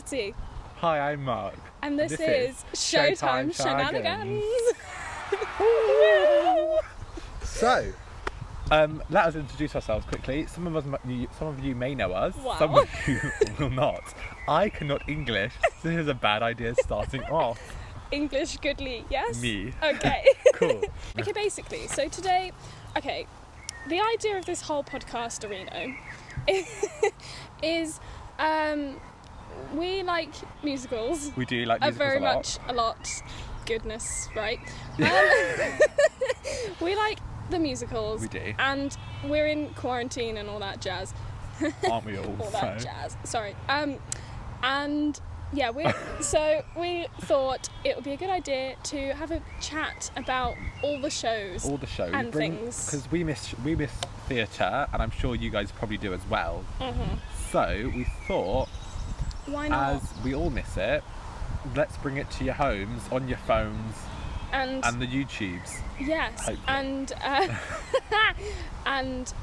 Bertie. Hi, I'm Mark. And this is Showtime Shenanigans. So, let us introduce ourselves quickly. Some of you may know us. Wow. Some of you will not. I cannot English. This is a bad idea starting off. English goodly, yes? Me. Okay. Cool. Okay, basically, so today, the idea of this whole podcast arena is we like musicals. We do like musicals very a lot. much a lot. Goodness, right? We like the musicals. We do. And we're in quarantine and all that jazz. Aren't we all? All that jazz. Sorry. And yeah, so we thought it would be a good idea to have a chat about all the shows. All the shows. And things. Because we miss theatre, and I'm sure you guys probably do as well. Mm-hmm. So we thought, why not? as we all miss it, let's bring it to your homes, on your phones, and the YouTubes. Yes, hopefully. and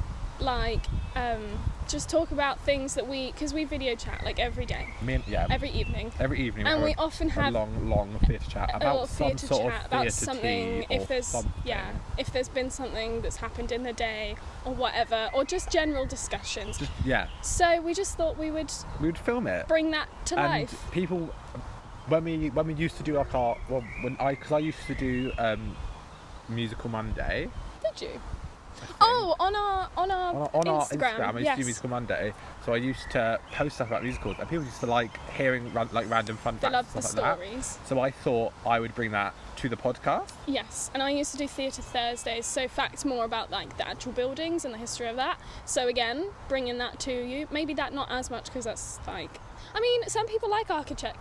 just talk about things that because we video chat like every day. Every evening. And we often have a long theatre chat about some sort of about something. If there's been something that's happened in the day or whatever, or just general discussions. So we just thought we would film it, bring that to life. And people, when we used to do because I used to do Musical Monday. Did you? Oh, on our Instagram, I used yes. to do Musical Monday, so I used to post stuff about musicals, and people used to like hearing random fun facts. They love the and stuff stories. Like that. So I thought I would bring that to the podcast. Yes, and I used to do Theatre Thursdays, so facts more about like the actual buildings and the history of that. So again, bringing that to you. Maybe that not as much because that's like. I mean, some people like architecture.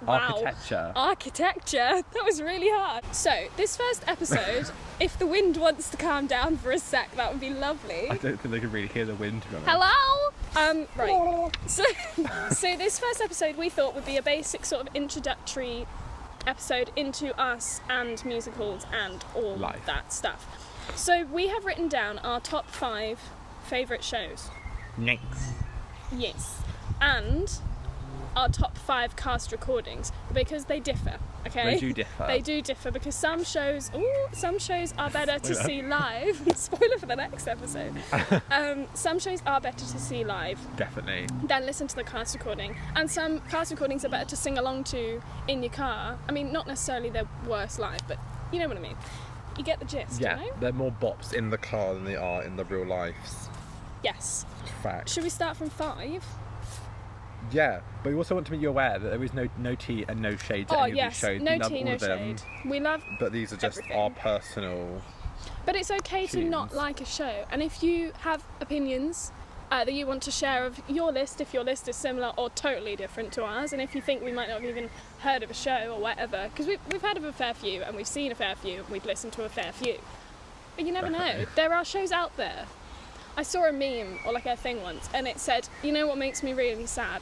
Architecture. That was really hard. So, this first episode, if the wind wants to calm down for a sec, that would be lovely. I don't think they can really hear the wind, to be honest. Hello? Right. So this first episode we thought would be a basic sort of introductory episode into us and musicals and all that stuff. So, we have written down our top 5 favourite shows. Next. Yes. And our top 5 cast recordings, because they differ, okay? They do differ because some shows are better to see live. Spoiler for the next episode. Some shows are better to see live. Definitely. Than listen to the cast recording. And some cast recordings are better to sing along to in your car. I mean, not necessarily they're worse live, but you know what I mean. You get the gist, Yeah, you know? they're more bops in the car than they are in the real lives. Yes. Fact. Should we start from 5? Yeah, but we also want to make you aware that there is no tea and no shade to any of these shows. No tea, no shade. We love but these are just everything. our personal. But it's okay tunes. to not like a show, and if you have opinions that you want to share of your list, if your list is similar or totally different to ours, and if you think we might not have even heard of a show or whatever, because we've heard of a fair few, and we've seen a fair few, and we've listened to a fair few, but you never know. There are shows out there. I saw a meme or like a thing once, and it said, you know what makes me really sad?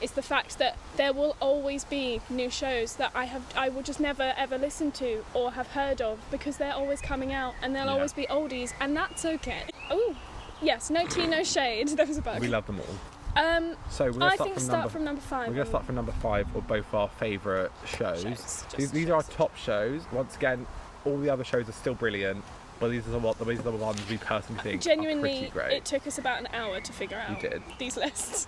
It's the fact that there will always be new shows that I will just never ever listen to or have heard of because they're always coming out, and they'll always be oldies, and that's okay. Oh, yes, no tea, no shade. There was a bug. We love them all. I So we're going to start from number 5. We're going to start from number 5 of both our favourite shows. These are our top shows. Once again, all the other shows are still brilliant. But these are the ones we personally think Genuinely, are pretty great. It took us about an hour to figure out these lists.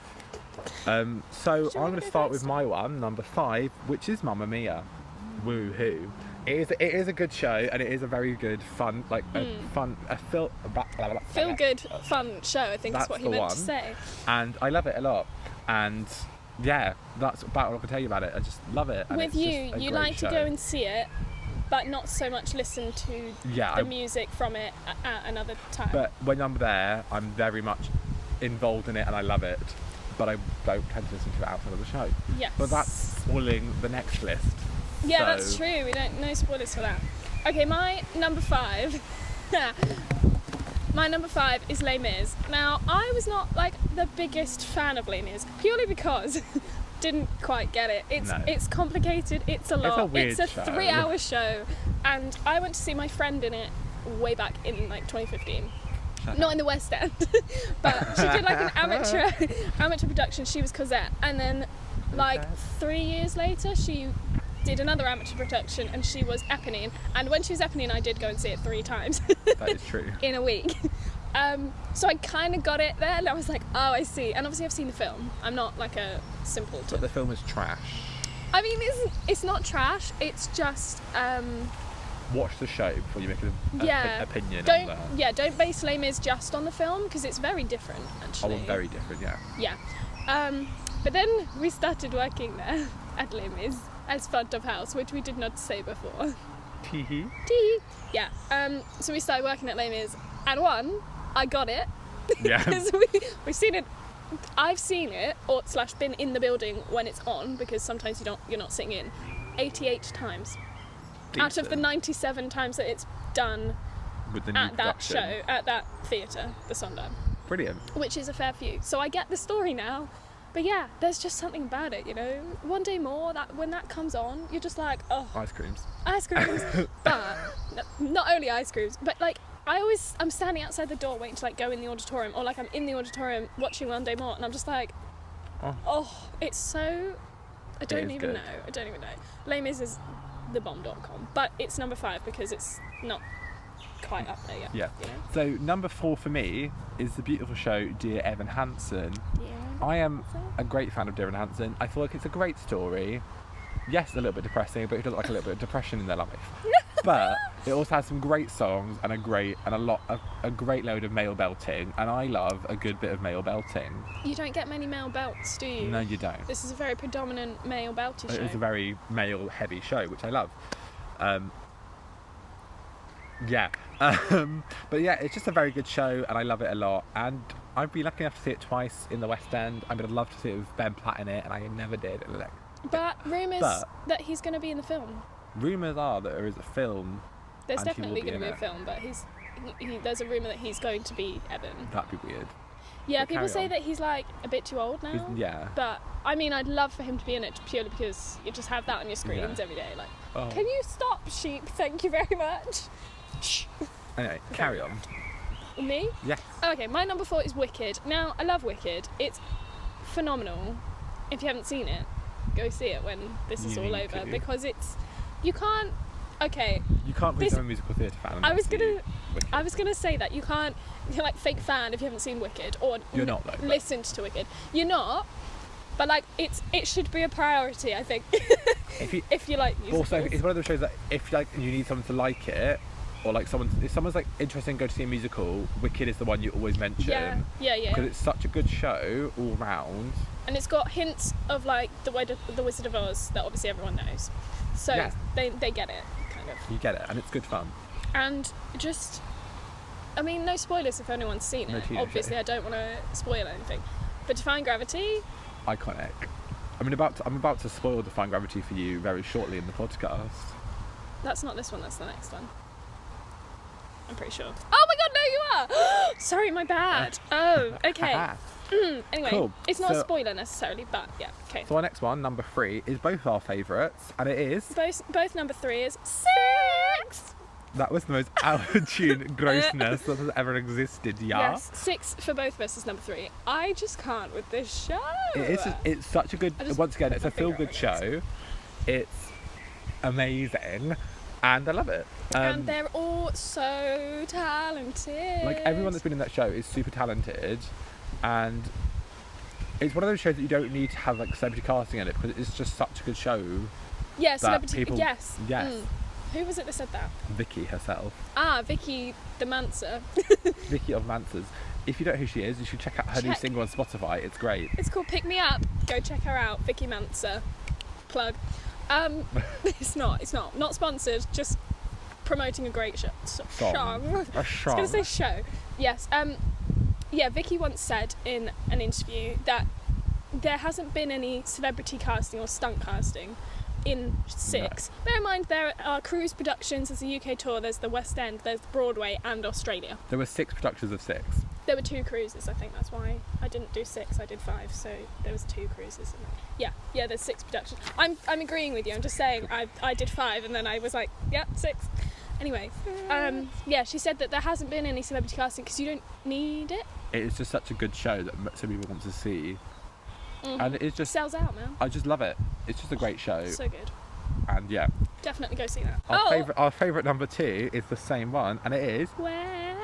So I'm going to start with my one, number 5, which is Mamma Mia. Woohoo! It is a good show, and it is a very good, fun, feel good, fun show. I think that's what he meant to say. And I love it a lot. And yeah, that's about all I can tell you about it. I just love it. And with you like to go and see it, but not so much listen to the music from it at another time. But when I'm there, I'm very much involved in it and I love it. But I don't tend to listen to it outside of the show. Yes. But that's spoiling the next list. Yeah, so. That's true. No spoilers for that. Okay, my number 5. My number 5 is Les Mis. Now, I was not like the biggest fan of Les Mis, purely because didn't quite get it. It's complicated, it's a lot. It's a 3-hour show, and I went to see my friend in it way back in like 2015. Not in the West End, but she did like an amateur production. She was Cosette, and then Like 3 years later, she did another amateur production, and she was Eponine. And when she was Eponine, I did go and see it 3 times. That is true. In a week. So I kind of got it there, and I was like, oh, I see. And obviously I've seen the film. I'm not like a simpleton. But the film is trash. I mean, it's not trash. It's just Watch the show before you make an opinion on don't that. don't base Les Mis just on the film, because it's very different actually. Oh, very different, yeah. Yeah. But then we started working there at Les Mis as front of house, which we did not say before. Tee-hee. Tee. Yeah. So we started working at Les Mis, and I got it. Yeah. Because we've seen it. I've seen it / been in the building when it's on, because sometimes you're not sitting in. 88 times. Decent. Out of the 97 times that it's done With the new at that production. show, at that theatre, the Sondheim, Brilliant. which is a fair few. So I get the story now. But yeah, there's just something about it, One Day More, that when that comes on, you're just like, oh, Ice creams. ice creams. But not only ice creams, but like I'm standing outside the door waiting to like go in the auditorium, or like I'm in the auditorium watching One Day More, and I'm just like, oh, it's so. I don't even know. Les Mis is thebomb.com, but it's number 5 because it's not quite up there yet. Yeah. So number 4 for me is the beautiful show Dear Evan Hansen. Yeah. I am a great fan of Dear Evan Hansen. I feel like it's a great story. Yes, a little bit depressing, but who doesn't like a little bit of depression in their life? But it also has some great songs and a great load of male belting, and I love a good bit of male belting. You don't get many male belts, do you? No, you don't. This is a very predominant male belty show. It is a very male-heavy show, which I love. But yeah, it's just a very good show, and I love it a lot. And I've been lucky enough to see it twice in the West End. I would have loved to see it with Ben Platt in it, and I never did. But rumours that he's going to be in the film. Rumours are that there is a film. There's and he definitely will going to be a in film, but there's a rumour that he's going to be Evan. That'd be weird. Yeah, But people carry say on. that he's like a bit too old now. Yeah. But I mean, I'd love for him to be in it purely because you just have that on your screens Yeah. every day. Like, Oh. can you stop, sheep? Thank you very much. Shh. Anyway, carry on. Me? Yes. Okay, my number 4 is Wicked. Now, I love Wicked. It's phenomenal. If you haven't seen it, go see it when this is You all need over, to. because you can't. Okay, You can't This- become a musical theatre fan. I was unless you gonna- Wicked. I was gonna say that you're like fake fan if you haven't seen Wicked or You're not, though, but- listened to Wicked. You're not, but like it should be a priority, I think. if you like musicals. Also, it's one of those shows that if like you need someone to like it, or like if someone's like interested in going to see a musical, Wicked is the one you always mention. yeah. Because it's such a good show all round. And it's got hints of like the Wizard of Oz that obviously everyone knows, so Yeah. they get it kind of. You get it, and it's good fun. And just, I mean, no spoilers if anyone's seen No it. teenage Obviously, show. I don't want to spoil anything. But Defying Gravity, Iconic. I'm about to spoil Defying Gravity for you very shortly in the podcast. that's not this one. That's the next one. I'm pretty sure. Oh my God, no, you are. Sorry, my bad. Oh, okay. Anyway, Cool. it's not a So- spoiler necessarily, but yeah, okay. So our next one, number 3, is both our favourites, and it is Both number 3 is 6. that was the most out of tune grossness that has ever existed. Yeah. Yes, 6 for both of us is number 3. I just can't with this show. It's such a good. I just Once again, it's put a my finger feel-good on it. show. It's amazing, and I love it. And they're all so talented. Like everyone that's been in that show is super talented, and it's one of those shows that you don't need to have like celebrity casting in it because it's just such a good show. Yeah, that celebrity. people- Yes. Yes. Who was it that said that? Vicky herself, Vicky the Manser. Vicky of Mansers. If you don't know who she is, you should check out her new Check. single on Spotify. It's great. It's called Pick Me Up. Go check her out, Vicky Manser. Plug. It's not sponsored. Just promoting a great show. Song. A I was gonna say show. Yes. Yeah. Vicky once said in an interview that there hasn't been any celebrity casting or stunt casting in 6. Bear in mind there are cruise productions. There's a UK tour. There's the West End. There's Broadway and Australia. There were 6 productions of 6. There were 2 cruises. I think that's why I didn't do 6. I did 5. So there was 2 cruises. Yeah. There's 6 productions. I'm agreeing with you. I'm just saying I did 5 and then I was like, yeah, 6. Anyway, yeah, she said that there hasn't been any celebrity casting because you don't need it. It is just such a good show that so people want to see. and it's just Sells out, man. I just love it. It's just a great show, So good. and yeah, Definitely go see that. our favourite number 2 is the same one, and it is Waitress.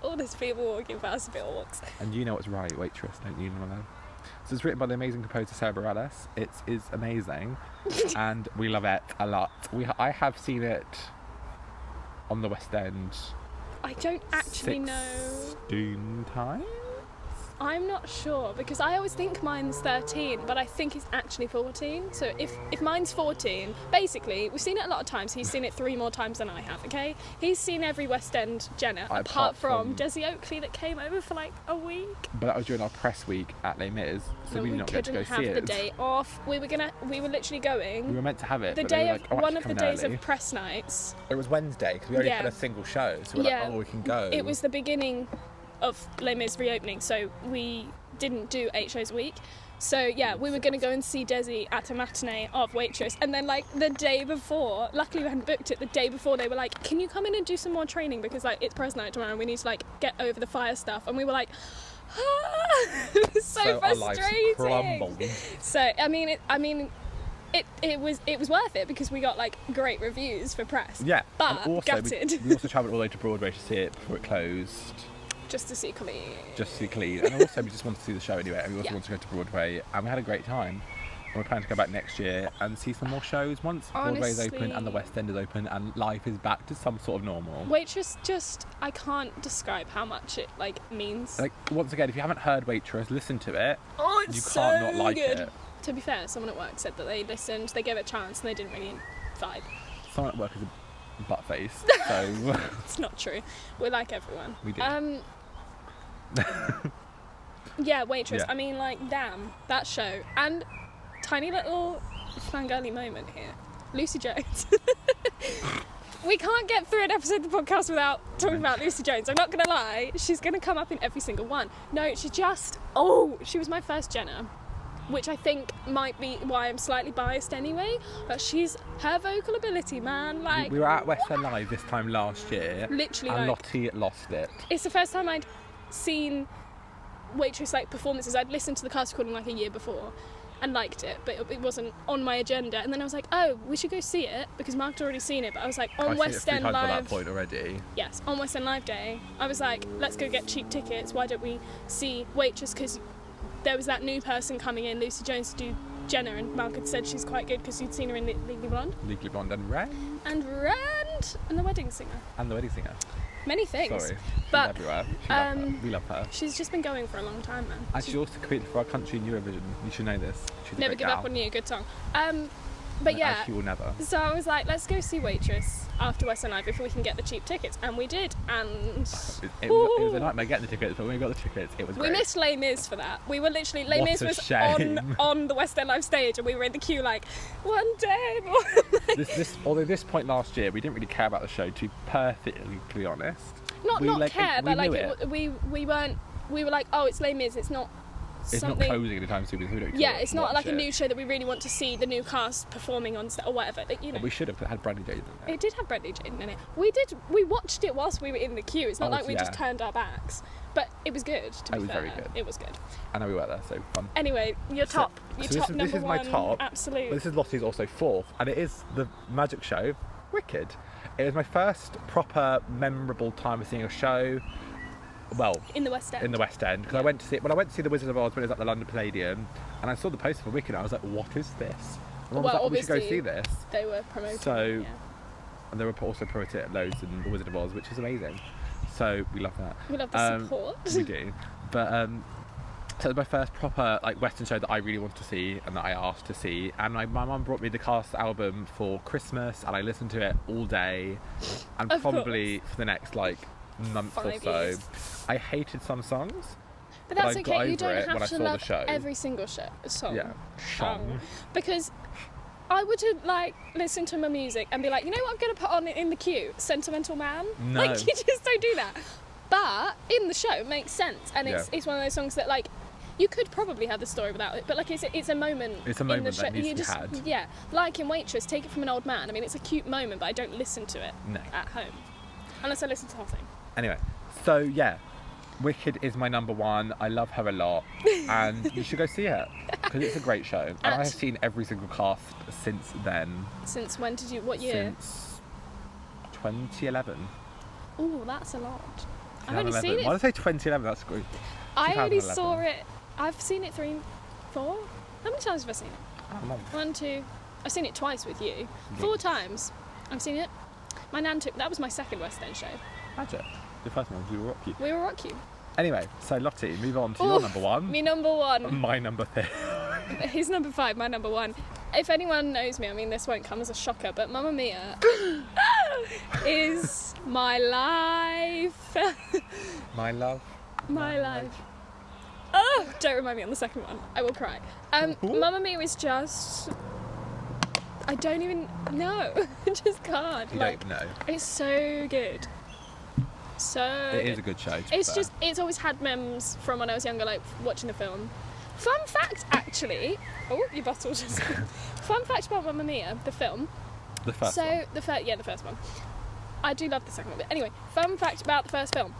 All these people walking past billboards. And you know what's right, Waitress, don't you know? So it's written by the amazing composer Sarah Bareilles. It is amazing, and we love it a lot. I have seen it on the West End I don't actually know. 16 times. I'm not sure because I always think mine's 13, but I think it's actually 14. So if mine's 14, basically we've seen it a lot of times. He's seen it 3 more times than I have. Okay, he's seen every West End Jenna apart from Desi Oakley that came over for like a week. But that was during our press week at Les Mis, so we did not get to go see it. We couldn't have the day off. We were literally going. We were meant to have it. The but day they were of like, oh, one actually of the days early. of press nights. It was Wednesday because we only Yeah. had a single show, so we were like, oh, we can go. It was the beginning of Les Mis reopening, so we didn't do 8 shows a week. So yeah, we were going to go and see Desi at a matinee of Waitress, and then like the day before, luckily we hadn't booked it, the day before they were like, can you come in and do some more training because like it's press night tomorrow and we need to like get over the fire stuff, and we were like, it was so our lives frustrating. crumbled. So it was worth it because we got like great reviews for press. Yeah, But and also gutted. we also travelled all the way to Broadway to see it before it closed. Just to see Colleen. Just to see Colleen, and also we just wanted to see the show anyway, and we also Yeah. wanted to go to Broadway, and we had a great time. And we're planning to go back next year and see some more shows once Broadway's open and the Honestly- West End is open and life is back to some sort of normal. Waitress, just I can't describe how much it like means. Like, once again, if you haven't heard Waitress, listen to it. Oh, You can't not like good. it. To be fair, someone at work said that they listened, they gave it a chance, and they didn't really vibe. Someone at work is a butt face, so It's not true. We're like everyone. We do. Yeah, Waitress. Yeah. I mean, like, damn, that show. And tiny little fangirly moment here. Lucy Jones. We can't get through an episode of the podcast without talking about Lucy Jones. I'm not going to lie. She's going to come up in every single one. No, she was my first Jenna, which I think might be why I'm slightly biased anyway. But her vocal ability, man. Like, we were at West End Live this time last year, literally, and like, Lottie lost it. it's the first time I'd seen Waitress like performances. I'd listened to the cast recording like a year before and liked it, but it wasn't on my agenda. And then I was like, oh, we should go see it because Mark had already seen it. But I was like, on I've West seen it 3 End times by that Live. point already. Yes, on West End Live Day, I was like, let's go get cheap tickets. Why don't we see Waitress? Because there was that new person coming in, Lucy Jones, to do Jenna, and Mark had said she's quite good because you'd seen her in Legally Blonde Legally Blonde and Red and Rand and The Wedding Singer. and The Wedding Singer. Many things. Sorry, she's But, everywhere. We love her. She's just been going for a long time, man. And she also competed for our country in Eurovision. You should know this. She's a Never great Give gal. Up on You, good song. But yeah, As she will never. so I was like, let's go see Waitress after West End Live if we can get the cheap tickets, and we did, and It was a nightmare getting the tickets, but when we got the tickets, it was we great. missed Les Mis for that. We were literally, Les What Mis a was shame. on the West End Live stage, and we were in the queue like, one day more. Although this point last year, we didn't really care about the show, to be perfectly honest. not we care, but like knew it. we weren't. We were like, oh, it's Les Mis. It's not It's something. not closing anytime soon. We don't Yeah, it's not watch like a it. new show that we really want to see the new cast performing on or whatever. Like, you know. But we should have, 'cause it had Brandy Jade in it. It did have Bradley Jaden in it. We watched it whilst we were in the queue. It's not like we just yeah. turned our backs. But it was good, to be It was fair. very good. It was good. I know we were there, so fun. Anyway, your So- top so top this number is my one top, absolute. But this is Lottie's also 4th, and it is the magic show, Wicked. It was my first proper memorable time of seeing a show. Well, in the West End. in the West End, because Yeah. I went to see The Wizard of Oz when it was at the London Palladium, and I saw the poster for Wicked, and I was like, what is this? And I was Well, like, oh, we should go obviously- see this. They were promoting. So- yeah. And they were also promoting it loads in The Wizard of Oz, which is amazing. So we love that. We love the support. We do. But so it was my first proper like Western show that I really wanted to see and that I asked to see. And my mum brought me the cast album for Christmas, and I listened to it all day, and Of probably for the next like month or 5 so. years. I hated some songs. But that's I got okay. You over don't it when I have to saw the love show. every single song. Yeah, Shong. Because I would like listen to my music and be like, you know what I'm going to put on in the queue? Sentimental Man. No. Like, you just don't do that. But in the show, it makes sense, and it's one of those songs that like. You could probably have the story without it, but like it's a moment. It's a in the moment show. that needs You to be just, had. Yeah, like in Waitress, take it from an old man. I mean, it's a cute moment, but I don't listen to it No. at home, unless I listen to the whole thing. Anyway, so yeah, Wicked is my number one. I love her a lot, and you should go see it because it's a great show. And I have seen every single cast since then. Since when did you? What year? Since 2011. Oh, that's a lot. I've only seen it. Why did I say 2011? That's great. I only saw it. I've seen it 3, 4. How many times have I seen it? I don't know. 1, 2. I've seen it twice with you. Yes. 4 times. I've seen it. My nan took. That was my second West End show. Magic. The first one was We Will Rock You. We Will Rock You. Anyway, so Lottie, move on to your number one. Me number one. My number 3. His number 5, my number 1. If anyone knows me, I mean, this won't come as a shocker, but Mamma Mia is my life. My love. My life. Oh, don't remind me on the second one. I will cry. Mamma Mia is just... I don't even know. I just can't. You don't know. It's so good. So It is a good show. It's always had memes from when I was younger, like watching the film. Fun fact, actually. Oh, your bottle just. Fun fact about Mamma Mia, the film. The first one. The first one. I do love the second one, but anyway, fun fact about the first film.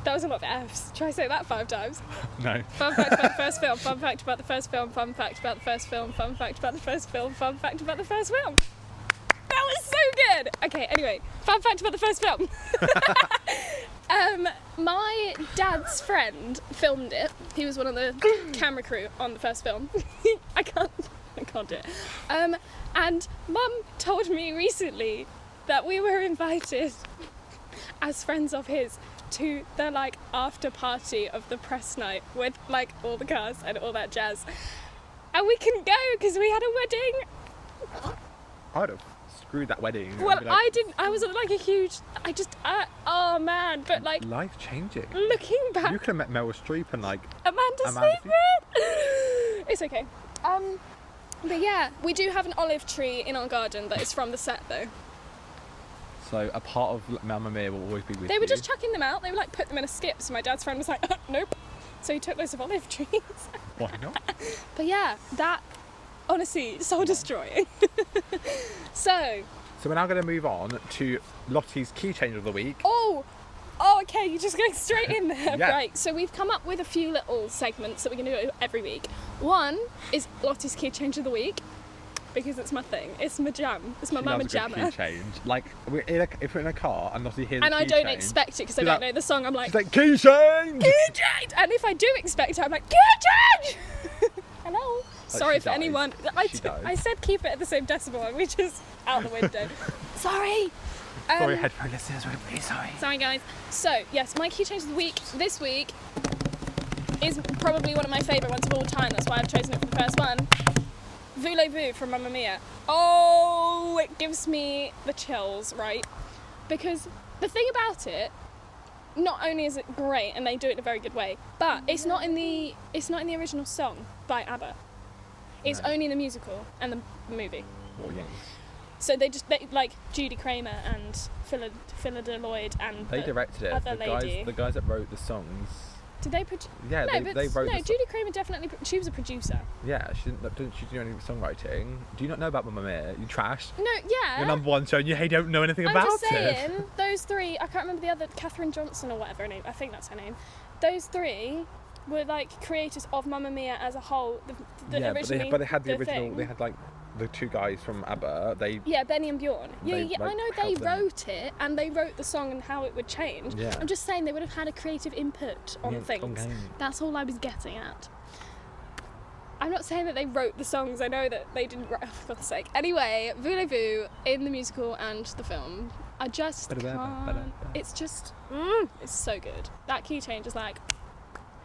That was a lot of F's. Try say that 5 times. No. Fun fact about the first film. Fun fact about the first film. Fun fact about the first film. Fun fact about the first film. Fun fact about the first film. That was so good. Okay, anyway, fun fact about the first film. My dad's friend filmed it. He was one of the camera crew on the first film. I can't do it. And Mum told me recently that we were invited as friends of his to the like after party of the press night with like all the cast and all that jazz. And we couldn't go because we had a wedding. I'd have screwed that wedding. Well, I didn't. I was like a huge. Oh man! But like life changing. looking back, You could have met Meryl Streep and like Amanda Seyfried. It's okay. But yeah, we do have an olive tree in our garden that is from the set though. So a part of Mamma Mia will always be with you. They were just chucking them out. They were like put them in a skip. So my dad's friend was like, nope. So he took loads of olive trees. Why not? But yeah, that honestly soul destroying. So we're now going to move on to Lottie's key change of the week. Oh, okay, you're just going straight in there. Yeah. Right, so we've come up with a few little segments that we're going to do every week. One is Lottie's key change of the week, because it's my thing. It's my jam. It's my mama jammer. Key change. Like, if we're in a car and Lottie hears And the I key don't change, expect it because I she's don't like- know the song. I'm like, she's like, key change! key change! And if I do expect it, I'm like, key change! Hello? Sorry she for does. anyone. She does. I said keep it at the same decibel and we just out the window. Sorry. Sorry, headphone listeners, we're really sorry. Sorry guys. So yes, my key change of the week this week is probably one of my favourite ones of all time. That's why I've chosen it for the first one. Voulez-vous from Mamma Mia. Oh, it gives me the chills, right? Because the thing about it, not only is it great and they do it in a very good way, but it's not in the original song by ABBA. It's No. only in the musical and the movie. Oh, yes. So they like Judy Kramer and Phyllida Lloyd and They the directed it. other lady. The guys that wrote the songs. Did they produce? Yeah, No, but they wrote no. the Judy Kramer definitely. She was a producer. Yeah, didn't she do any songwriting? Do you not know about Mamma Mia? You trash. No, yeah. Your number one show and you don't know anything I'm about just it. saying, those three. I can't remember the other. Catherine Johnson or whatever her name. I think that's her name. Those three were like creators of Mamma Mia as a whole. The Yeah, originally, but they had the original. thing. They had like the two guys from ABBA. They Yeah, Benny and Bjorn. Yeah, They, yeah, like, I know they helped them. wrote it and they wrote the song and how it would change. Yeah. I'm just saying they would have had a creative input on Yeah, things. okay. That's all I was getting at. I'm not saying that they wrote the songs. I know that they didn't write. For God's sake. Anyway, Voulez-vous in the musical and the film. I just can't. It's just. It's so good. That key change is like.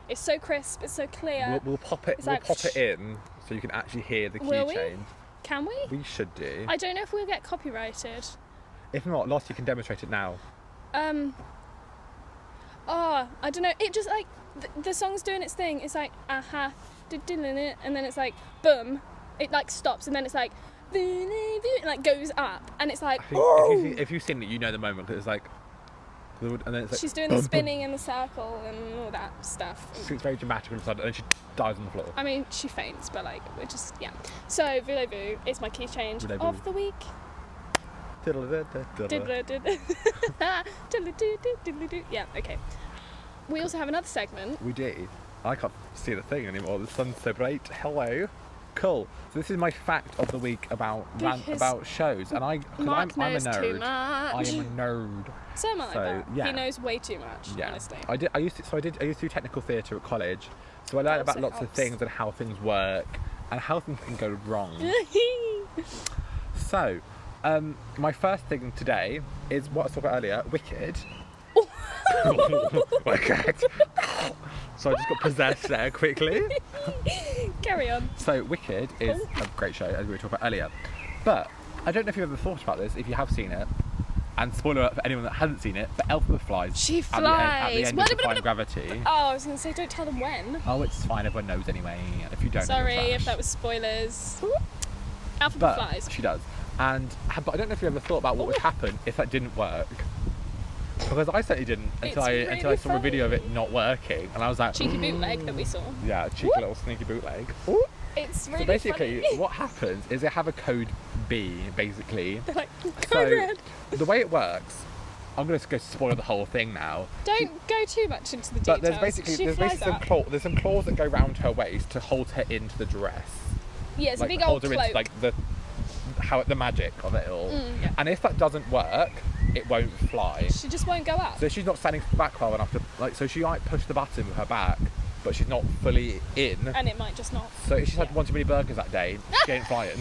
It's so crisp. It's so clear. We'll pop it. It's We'll like, pop it in so you can actually hear the key Will we? change. Can we? We should do. I don't know if we'll get copyrighted. If not, Lottie can demonstrate it now. I don't know. It just like the song's doing its thing. It's like aha, and then it's like boom. It like stops and then it's like it like goes up and it's like I think if you've seen it, you know the moment because it's like, and then it's like she's doing the spinning in the circle and all that stuff. It's very dramatic and sudden, and then she dies on the floor. I mean, she faints, but like we're just So Voulez-vous is my key change Voulez-vous. of the week. Yeah, okay. we also have another segment. We do. I can't see the thing anymore. The sun's so bright. Hello. Cool. So this is my fact of the week about Because about shows, and Mark I'm a knows nerd. too much. I am a nerd. So am I. So, but yeah. He knows way too much. Yeah. Honestly. I used to do technical theatre at college, so I learned about Also lots of helps. things and how things work and how things can go wrong. So, my first thing today is what I was talking about earlier, Wicked. Wicked. So I just got possessed there quickly. Carry on. So Wicked is a great show, as we were talking about earlier. But I don't know if you've ever thought about this, if you have seen it. And spoiler alert for anyone that hasn't seen it, but Elphaba flies. She At the flies. end of Defying Gravity. Oh, I was going to say, don't tell them when. Oh, it's fine, everyone knows anyway. And if you don't Sorry know, you're if trash. that was spoilers. Alpha But flies. she does. But I don't know if you ever thought about what would happen if that didn't work. Because I certainly didn't until It's I really saw a video of it funny. not working, and I was like, Cheeky bootleg that we saw. yeah, cheeky Whoop. little sneaky bootleg. Ooh. It's really So basically, funny. what happens is they have a code B, basically. They're like, So code red. the way it works, I'm going to go spoil the whole thing now. Don't go too much into the details. But there's basically she flies some up. there's some claws that go round her waist to hold her into the dress. Yeah, it's a Like big old hold her cloak. into like the magic of it all. Yeah. And if that doesn't work, it won't fly. She just won't go up. So she's not standing back far enough to so she might push the button with her back, but she's not fully in. And it might just not. So if she's had one too many burgers that day, she ain't flying.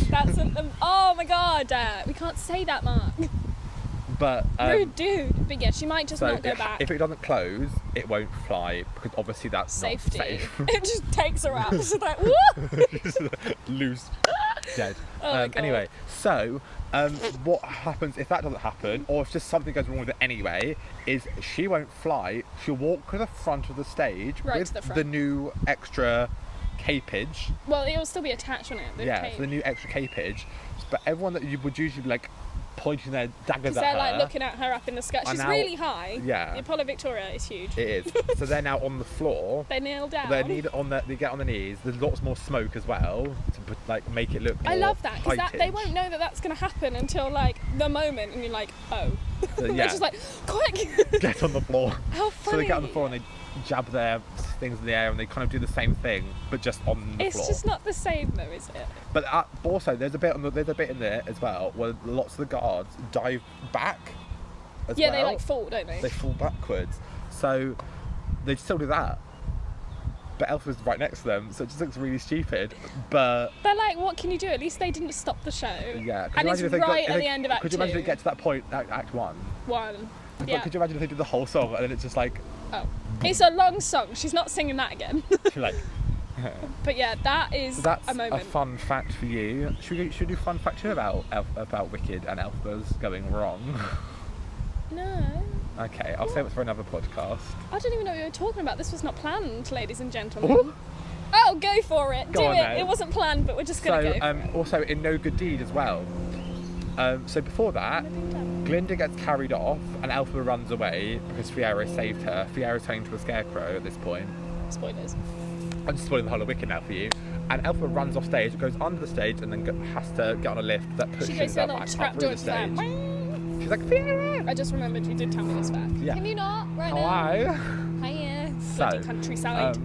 That's oh my god, we can't say that, Mark. But Rude dude. But yeah, she might just so not go back. if it doesn't close, it won't fly because obviously that's Safety. not safe. It just takes her out. She's like, whoop! Loose, dead. Oh my God. Anyway, so what happens if that doesn't happen, or if just something goes wrong with it anyway, is she won't fly. She'll walk to the front of the stage Right with to the front. the new extra capage. Well, it'll still be attached on it. The Yeah, cape. so the new extra capage. But everyone that you would usually be like pointing their daggers Because at they're her. like looking at her up in the sky. are She's now- really high. Yeah. The Apollo Victoria is huge. It is. So they're now on the floor. They kneel down. They get on their knees. There's lots more smoke as well to make it look. I more love that because they high-pitched. won't know that that's going to happen until like the moment, and you're like, oh. So, They're yeah. just like, quick! Get on the floor. How So funny! they get on the floor and they jab their things in the air and they kind of do the same thing, but just on the It's floor. just not the same though, is it? But also, there's a bit in there as well where lots of the guards dive back. As Yeah, well. they like fall, don't they? They fall backwards. So they still do that. But Elphaba's right next to them, so it just looks really stupid. But They're like, what can you do? At least they didn't stop the show. yeah, And it's right at the end of Act 2. Could you imagine it get to that point, Act 1? One. But Yeah. could you imagine if they did the whole song and then it's just like, Oh. It's a long song. She's not singing that again. you're like. But yeah, that is So that's a moment. fun fact for you. Should we do fun fact too about Wicked and Elphaba's going wrong? No. Okay, I'll save it for another podcast. I don't even know what you were talking about. This was not planned, ladies and gentlemen. Ooh. Oh, go for it. Go Do on it. then. It wasn't planned, but we're just going to So, go for it. also in No Good Deed as well. So before that, Glinda gets carried off and Elphaba runs away because Fiero saved her. Fiero's turning into a scarecrow at this point. Spoilers. I'm just spoiling the whole of Wicked now for you. And Elphaba runs off stage, goes under the stage, and then has to get on a lift that She pushes goes through her a little back trap up door through the to that. stage. She's like, Fiero! I just remembered you did tell me this fact. Yeah. Can you not? Right now? Hello. Hiya. So, Bloody countryside.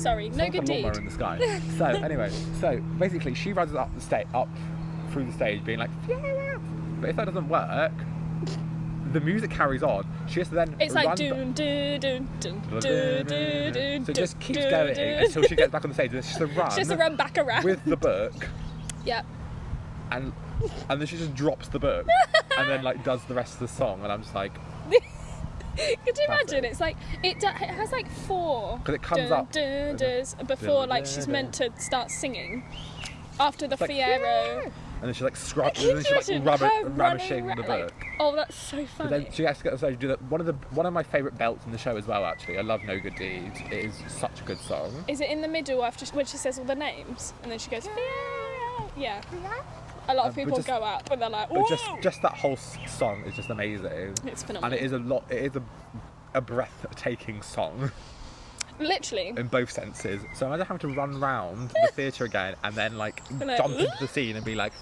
Sorry, no Sounds good like a lawnmower deed. in the sky. So anyway, so basically she runs up through the stage, being like, Fiero! But if that doesn't work, the music carries on. She has to then It's run like doon doon doon doon doon doon doon. So it just keeps doon, going doon. until she gets back on the stage. And she has to run, She has to run back around. with the book, Yeah. and then she just drops the book, and then like does the rest of the song. And I'm just like, Could you imagine? It's like it has like 4 'Cause it comes dun, up- dun, duns before like she's meant to start singing. After the like, Fiero. and then she's like scrub, Can and then you she's like imagine her rummaging running the like- book. Oh, that's so But funny. then she has to get on stage and do that. One of my favourite belts in the show as well. Actually, I love No Good Deed. It is such a good song. Is it in the middle after when she says all the names and then she goes Fiero? Yeah. A lot of but people just- go up and they're like, But whoa! just that whole song is just amazing. It's phenomenal. And it is a breathtaking song Literally. in both senses. So imagine having to run round the theatre again and then like like, jump into the scene and be like,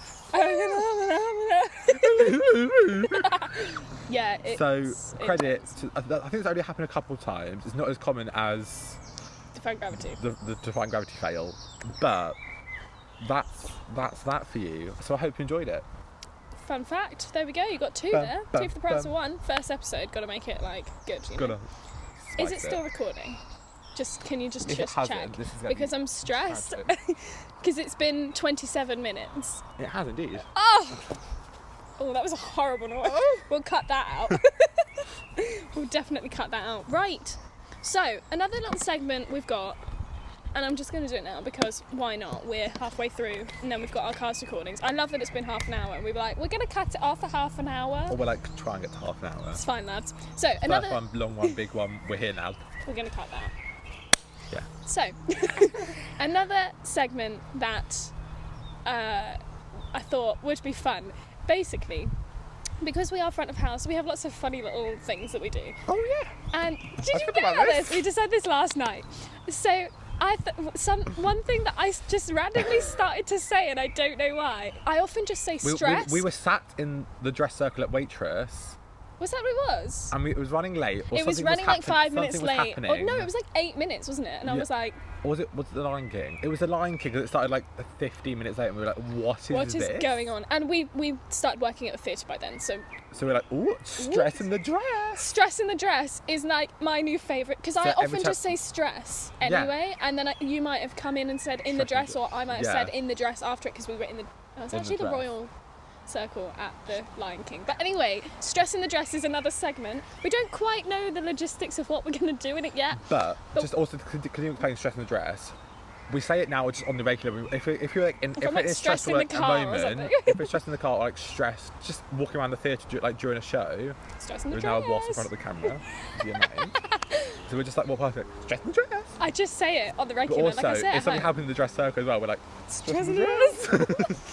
Yeah, it's, So credit does. to, I think it's only happened a couple of times. It's not as common as Defying Gravity. the Defying Gravity fail, but that's that for you. So I hope you enjoyed it. Fun fact, there we go, you got two Bum, there. bum, Two for the price bum. of one. First episode, gotta make it like good, you know? Gotta Is spice it still recording? Can you just If it hasn't, check? this is gonna Because be I'm stressed. tragic. Because it's been 27 minutes. It has indeed. Oh, that was a horrible noise. We'll cut that out. We'll definitely cut that out. Right. So, another little segment we've got, and I'm just going to do it now because why not? We're halfway through and then we've got our cast recordings. I love that it's been half an hour and we were like, we're going to cut it off for half an hour. Or we're like try and get to half an hour. It's fine, lads. So, another... First one, long one, big one. We're here now. We're going to cut that out. Yeah. So, another segment that I thought would be fun. Basically, because we are front of house, we have lots of funny little things that we do. Oh yeah. And did I you forgot know about about this. this? We just had this last night. So one thing that I just randomly started to say, and I don't know why. I often just say stress. We were sat in the dress circle at Waitress, Was that what it was? and it was running late. Or It was something running like 5 something minutes was late. happening. Oh, no, it was like 8 minutes, wasn't it? And I Yeah. was like, Or was it the Lion King? It was the Lion King because it started like 15 minutes late, and we were like, "What is what this?" is going on? And we started working at the theatre by then, so So we're like, "Ooh, stress in the dress." stress in the dress is like my new favourite because I So every often time- just say stress Yeah. anyway, and then you might have come in and said in the Stress in dress, or I might have yeah. said in the dress after it because we were in the. It was In the actually the dress. Royal Circle at the Lion King. But anyway, stress in the dress is another segment. We don't quite know the logistics of what we're going to do in it yet. But But- just also because you explain stress in the dress, we say it now just on the regular. If you're like if I'm, like, it's stressed stressful in the at a car or moment, something. if it's stressed in the car or like stressed, just walking around the theatre like during a show. Stress in the There's now dress. a wasp in front of the camera. Yeah, mate. So we're just like, well, perfect. Stress in the dress. I just say it on the But regular, also, like I said. if at something home. happens in the dress circle as well, we're like, Stress in the dress.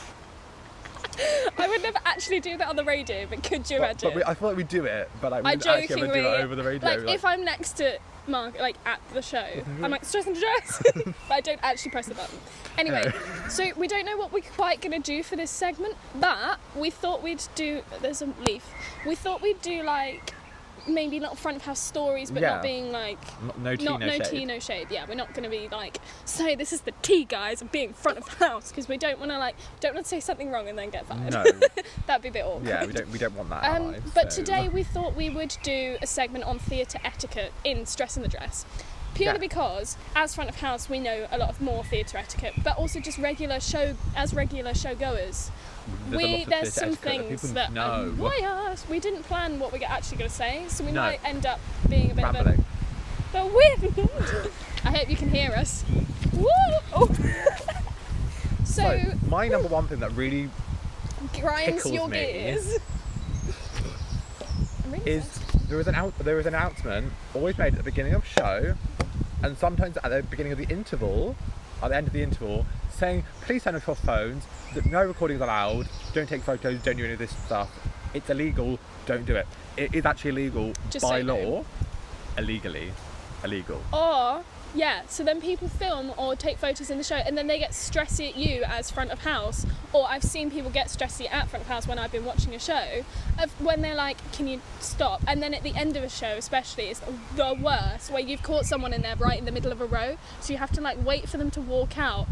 I would never actually do that on the radio, but could you imagine? but I feel like we do it, but like, we I didn't actually ever do jokingly, it over the radio. like if I'm next to Mark, like at the show, I'm like stress in the dress, but I don't actually press the button. Anyway, so we don't know what we're quite gonna do for this segment, but we thought we'd do. There's a leaf. We thought we'd do like maybe not front of house stories, but Yeah. not being like. no tea, Not no no shade. tea, no shade. Yeah, we're not going to be like, say this is the tea, guys, of being front of house, because we don't want to say something wrong and then get fired. No. That'd be a bit awkward. Yeah, we don't want that in our lives, But so- today we thought we would do a segment on theatre etiquette in Stress in the Dress. Purely Yeah. because, as front of house, we know a lot of more theatre etiquette, but also just regular showgoers. There's a lot of There's theatre some etiquette that things people that know. annoy us. We didn't plan what we're actually going to say, so we No. might end up being a bit Rambling. of the wind. I hope you can hear us. Woo! Oh. So, my number one thing that really grinds tickles your me gears. I'm really is there is an announcement always made at the beginning of a show, and sometimes at the beginning of the interval, at the end of the interval, saying please turn off your phones, that no recordings allowed, don't take photos, don't do any of this stuff. It's illegal, don't do it. It is actually illegal Just by so you know. law, illegal. Or, yeah, so then people film or take photos in the show and then they get stressy at you as front of house. Or I've seen people get stressy at front of house when I've been watching a show, of when they're like, can you stop? And then at the end of a show especially, it's the worst, where you've caught someone in there right in the middle of a row, so you have to like wait for them to walk out.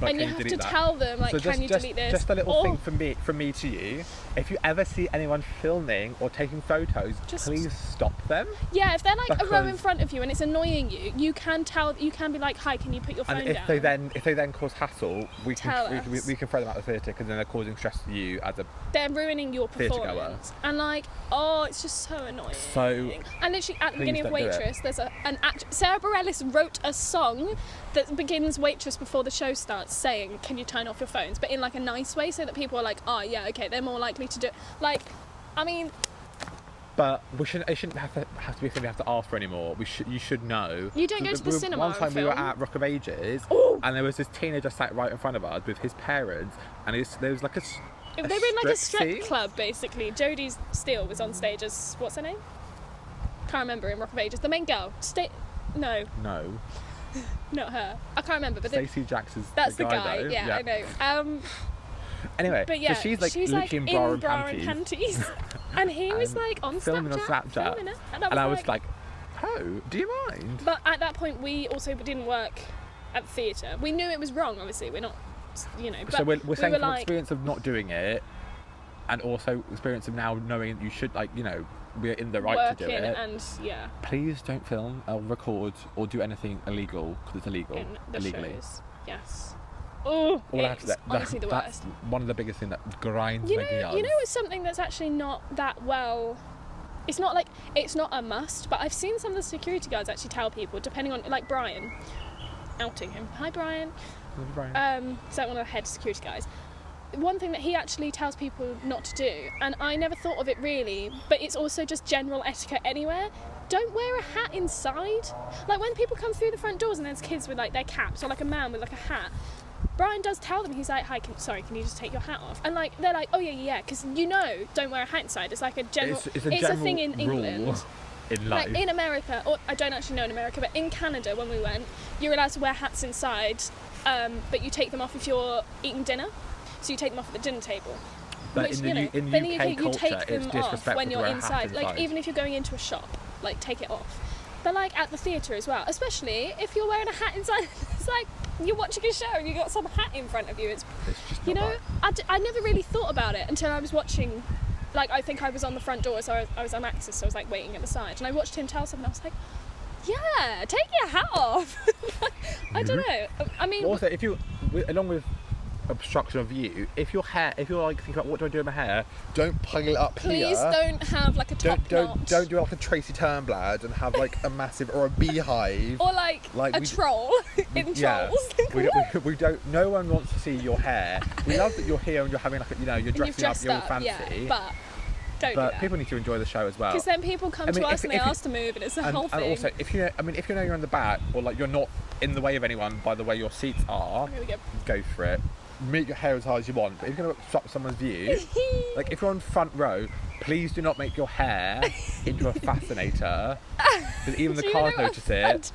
Like, And you can have to delete that? tell them, like, So can you delete this? Just a little Or- thing from me to you. If you ever see anyone filming or taking photos, Just- please stop them. Yeah, if they're like a row in Because- front of you and it's annoying you, you can be like, hi, can you put your phone And if down? they then cause hassle, we Tell can us. we can throw them out of the theatre because then they're causing stress to you as a. They're ruining your Theatre goer. performance. And like, oh, it's just so annoying. So, and literally at the please beginning of don't do it. Waitress, there's an act. Sarah Bareilles wrote a song that begins Waitress before the show starts, saying, "Can you turn off your phones?" But in like a nice way, so that people are like, "Oh yeah, okay." They're more likely to do it. Like, I mean, But it shouldn't have to be something we have to ask for anymore. You should know. You don't go to the We- cinema One and time we were film. at Rock of Ages, Ooh. and there was this teenager sat right in front of us with his parents, and there was like a. they were in like a strip scene. club basically. Jodie Steele was on stage as what's her name? Can't remember in Rock of Ages. The main girl. No, No, not her. I can't remember. But Stacey Jacks is that's the the guy. though. Yeah, I know. Anyway, But yeah, so she's like she's literally in bra and panties. And he was And like on filming on Snapchat. Snapchat. Filming it. And I was like, oh, do you mind? But at that point, we also didn't work at the theatre. We knew it was wrong, obviously. We're not, but So we're saying were from like, experience of not doing it, and also experience of now knowing you should, like, we're in the right to do working it. and, yeah, Please don't film or record or do anything illegal, because it's illegal. in the illegally. shows. Yes. Oh, All I have to it's say, honestly the that's worst. one of the biggest things that grinds You my know, gears. it's something that's actually not that well. It's not a must, but I've seen some of the security guards actually tell people, depending on, like Brian, outing him. Hi, Brian. So one of the head security guys. One thing that he actually tells people not to do, and I never thought of it really, but it's also just general etiquette anywhere. Don't wear a hat inside. Like when people come through the front doors and there's kids with like their caps, or like a man with like a hat. Brian does tell them, he's like, hi, can you just take your hat off? And like they're like, oh yeah, because don't wear a hat inside. It's like a general. It's a a general thing in rule England. in life. Like in America, or I don't actually know in America, but in Canada when we went, you're allowed to wear hats inside, but you take them off if you're eating dinner. So you take them off at the dinner table. But Which, in the but in the UK UK, you culture, take it's them off disrespectful when to you're wear a hat inside. Like inside. even if you're going into a shop, like take it off. But like at the theatre as well, especially if you're wearing a hat inside, it's like you're watching a show and you got some hat in front of you. It's just you not know, right. I never really thought about it until I was watching. Like I think I was on the front door, so I was on access, so I was like waiting at the side, and I watched him tell someone. I was like, yeah, take your hat off. I don't know. I mean, Also, along with obstruction of view, if you're like thinking about what do I do with my hair, don't pile it up please here. don't have like a top knot. Don't do like a Tracy Turnblad and have like a massive or a beehive. Or like a troll in Yeah, Trolls. we don't. No one wants to see your hair. We love that you're here and you're having like you're You've dressing up, dressed you're all up, fancy. yeah, but don't do But that. people need to enjoy the show as well. Because then people come to us and they ask to move, and it's a whole And thing. also, if you know you're in the back, or like you're not in the way of anyone by the way your seats are, Here we go. go for it. Make your hair as high as you want. But if you're going to obstruct someone's view, like if you're on front row, please do not make your hair into a fascinator. Because even the Do you cars know notice what a it.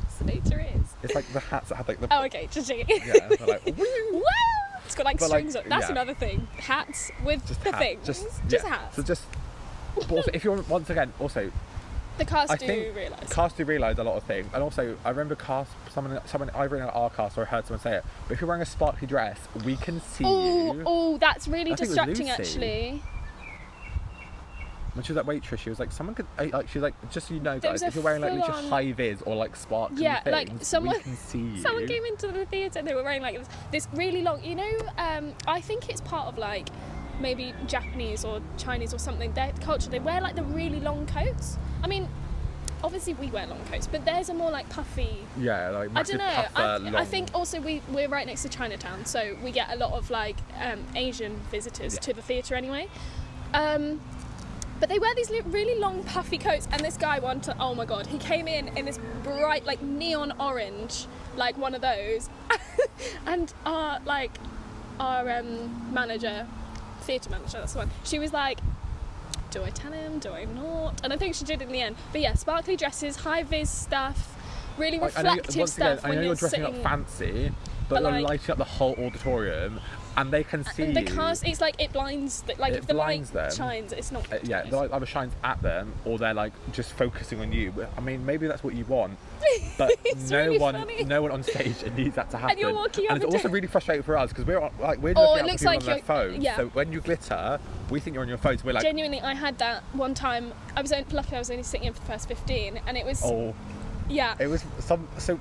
fascinator is? It's like the hats that have like the. Oh, okay, just checking. Yeah, they're like. Woo! Woo! It's got like But, like, strings on. That's yeah. another thing. Hats with Just the hat, things. Just hats. So just. But also, if you're once again, also the cast I do think realise. cast do realise a lot of things, and also I remember someone either in our cast or I heard someone say it. But if you're wearing a sparkly dress, we can see you. Oh, that's really I think it was distracting Lucy. actually. When she was that waitress, she was like, someone could like. She was like, just so you know, There was guys, if a you're wearing like literally full-on- high vis or like sparkly Yeah, things, like, someone- we can see you. Someone came into the theatre and they were wearing like this really long, I think it's part of like maybe Japanese or Chinese or something, their culture, they wear like the really long coats. I mean, obviously we wear long coats, but theirs are more like puffy. Yeah, like I massive don't know. puffer, I long. think also we're right next to Chinatown, so we get a lot of like Asian visitors Yeah. to the theatre anyway. But they wear these really long puffy coats, and this guy oh my god, he came in this bright like neon orange, like one of those, and our manager, theatre manager, that's the one. She was like, do I tell him? Do I not? And I think she did in the end. But yeah, sparkly dresses, high vis stuff, really Like, I know, reflective once again, stuff I when know you're you're dressing sitting. up fancy, but but, you're like- lighting up the whole auditorium, and they can see The you. cast, it's like it blinds, like It if the light blinds them. shines, it's not. Yeah, the light either shines at them or they're like just focusing on you. I mean, maybe that's what you want, but It's no really one funny. stage needs that to happen. you're walking up and it's and also down. really frustrating for us because we're Oh, looking it at looks people like on their you're- phones. yeah. So when you glitter, we think you're on your phone. So we're like, Genuinely, I had that one time. Luckily I was only sitting in for the first 15, and it was oh, yeah. it was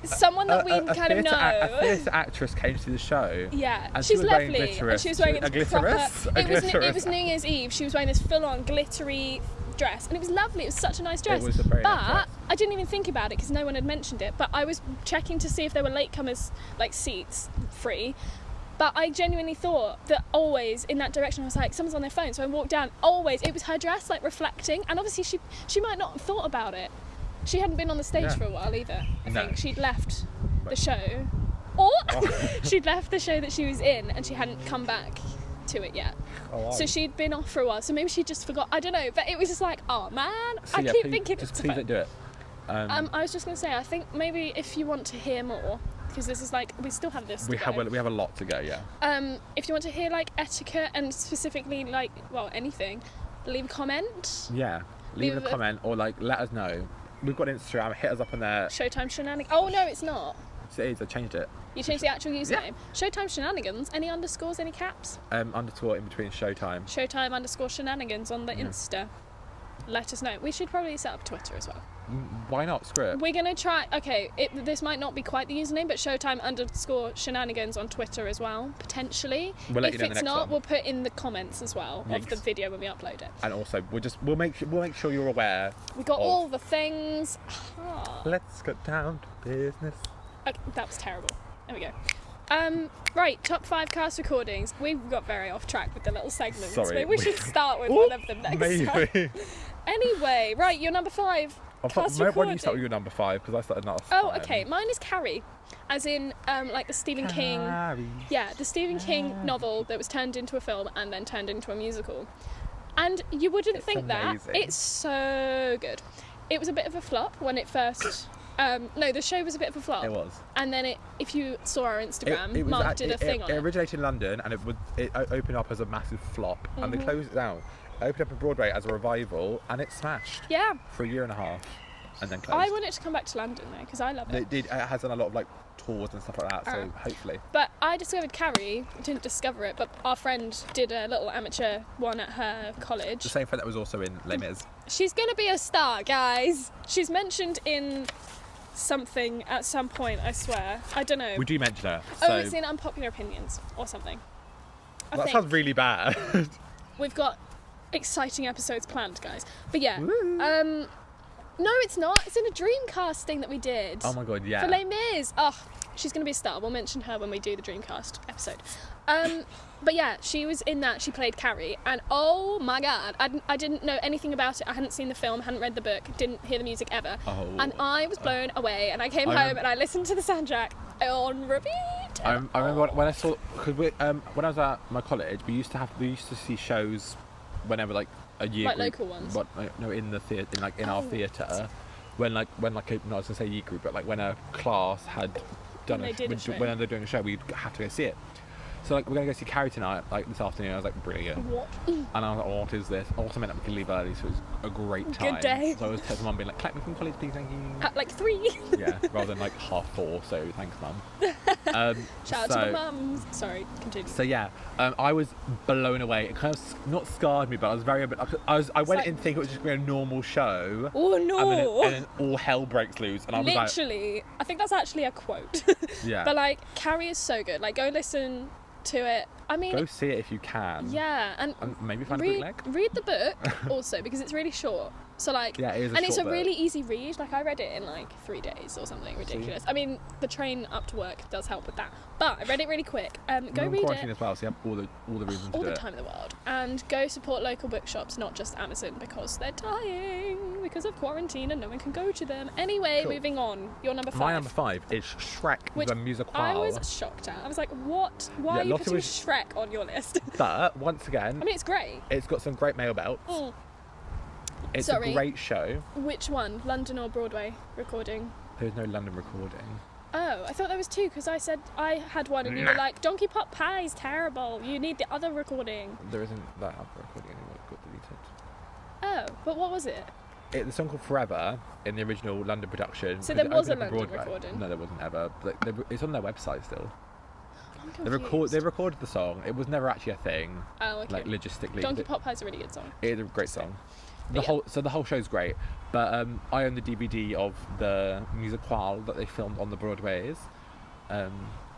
Someone that we kind of know. A theatre actress came to the show. Yeah, And she she's was wearing lovely, and she was wearing a this glitterous. proper. A It was glitterous. New Year's Eve. She was wearing this full-on glittery dress, and it was lovely. It was such a nice dress. It was a very nice but dress. I didn't even think about it because no one had mentioned it. But I was checking to see if there were latecomers like seats free. But I genuinely thought that always in that direction I was like, someone's on their phone. So I walked down. Always, it was her dress like reflecting, and obviously she might not have thought about it. She hadn't been on the stage Yeah. for a while either. I No. think she'd left the show, or she'd left the show that she was in, and she hadn't come back to it yet. Oh, So she'd been off for a while. So maybe she just forgot. I don't know. But it was just like, oh man, I keep thinking just it's a please phone. don't do it. I was just going to say, I think maybe if you want to hear more, because this is like, we still have this to we go. have a lot to go. Yeah. If you want to hear like etiquette and specifically like, well, anything, leave a comment. Yeah, leave Leave a a- comment or like let us know. We've got Instagram. Hit us up on there. Showtime Shenanigans. Oh no, it's not. So it is. I changed it. You changed the actual username. Showtime Shenanigans. Any underscores? Any caps? Underscore in between Showtime. Showtime underscore Shenanigans on the Insta. Let us know. We should probably set up Twitter as well. Why not? Screw it. We're gonna try. Okay, this might not be quite the username, but Showtime underscore Shenanigans on Twitter as well, potentially. We'll let If you know the it's next not, one. we'll put in the comments as well of the Yes. video when we upload it. And also, we'll make sure you're aware. We got of- all the things. Ah. Let's get down to business. Okay, that was terrible. There we go. Right, top 5 cast recordings. We've got very off track with the little segments. Sorry, Maybe we we- should start with one of them next time. Maybe. Anyway, right, your number 5. Cast Why don't you recording. start with your number 5? Because I started last Oh, time. okay. Mine is Carrie, as in like the Stephen King. Carrie. Yeah, the Stephen King novel that was turned into a film and then turned into a musical. And you wouldn't It's think amazing. that. It's so good. It was a bit of a flop when it first. No, the show was a bit of a flop. It was. And then if you saw our Instagram, It was Mark act- did a thing on it it. originated in London and it opened up as a massive flop and they Mm-hmm. closed it down. It opened up in Broadway as a revival and it smashed Yeah, for a year and a half and then closed. I want it to come back to London though, because I love it. It has done a lot of like tours and stuff like that, so hopefully. But I discovered Carrie, didn't discover it, but our friend did a little amateur one at her college. The same friend that was also in Les Mis. She's gonna be a star, guys. She's mentioned in something at some point, I swear. I don't know. We do mention her. Oh, So it's in Unpopular Opinions or something. I that think. sounds really bad. We've got exciting episodes planned, guys. But yeah, Woo. no, it's not. It's in a Dreamcast thing that we did. Oh my god, yeah. For Les Mis. Oh, she's going to be a star. We'll mention her when we do the Dreamcast episode. But yeah, she was in that. She played Carrie. And oh my god, I didn't know anything about it. I hadn't seen the film, hadn't read the book, didn't hear the music ever. Oh. And I was blown away. And I came I home remem- and I listened to the soundtrack on repeat. I remember when I saw, because when I was at my college, we used to see shows whenever like a year Like group, local ones? no, in the theatre, in our Oh. theatre, when like a, not I was gonna say year group, but like when a class had done When they did a show. when they're doing a show, we'd have to go see it. So like we're gonna go see Carrie tonight, like this afternoon. I was like, brilliant. What? And I was like, oh, what is this? I also meant that we could leave early, so it was a great time. day. So I was texting mum being like, collect me from college, please, thank you. At like 3. Yeah, rather than like 4:30, so thanks, mum. Shout out to the mums. Sorry, continue. So yeah, I was blown away. It kind of not scarred me, but I was very. I went like- in thinking it was just going to be a normal show. Oh no! And then all hell breaks loose, and I was Literally, I think that's actually a quote. like, yeah. But like, Carrie is so good. Like, go listen to it. I mean, Go see it if you can. yeah, and Maybe find a read, bootleg. read the book also because it's really short. So like, Yeah, it is a and it's a short book. really easy read. Like, I read it in like 3 days or something ridiculous. I mean, the train up to work does help with that, but I read it really quick. Go We're in read quarantine it. as well, so you have all the reasons All to do the it. time in the world, and go support local bookshops, not just Amazon, because they're dying because of quarantine and no one can go to them. Anyway, Cool. moving on. Your number 5. My number 5 is Shrek Which the musical. I was shocked at. I was like, what? Why Yeah, are you Lotte putting was- Shrek on your list? But once again, I mean, it's great. it's got some great male belts. Mm. It's Sorry. a great show. Which one? London or Broadway recording? There's no London recording. Oh, I thought there was 2 because I said I had one and you were like, Donkey Pot Pie is terrible. You need the other recording. There isn't that other recording anymore. It got deleted. Oh, but what was it? The song called Forever in the original London production. So 'cause there it was a opened up on London Broadway. recording? No, there wasn't ever. But it's on their website still. I'm They confused. recorded the song. It was never actually a thing, Oh, okay. like logistically. Donkey it, Pot Pie is a really good song. it is a great song. But yeah. The whole show's great. But I own the DVD of the musical that they filmed on the Broadways.